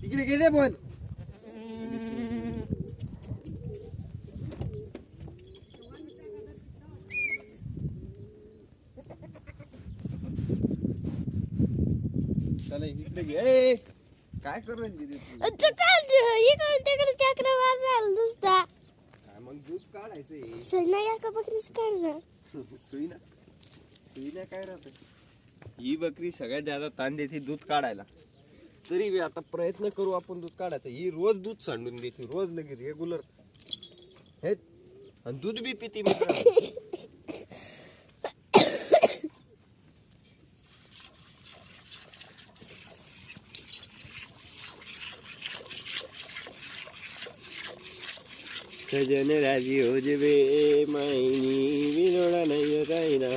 तिकडे गेले पण चला इकडे घे. काय करू मग दूध काढायचंय. सुई ना काय राहत. ही बकरी सगळ्यात जास्त ताण देते दूध काढायला. तरी बी आता प्रयत्न करू आपण दूध काढायचा. ही रोज दूध सांडून देते, रोज लगे रेग्युलर हे. आणि दूध बी पिती मित्र. सजन राजी हो जबे मायनी विनोडा नाही राहिना.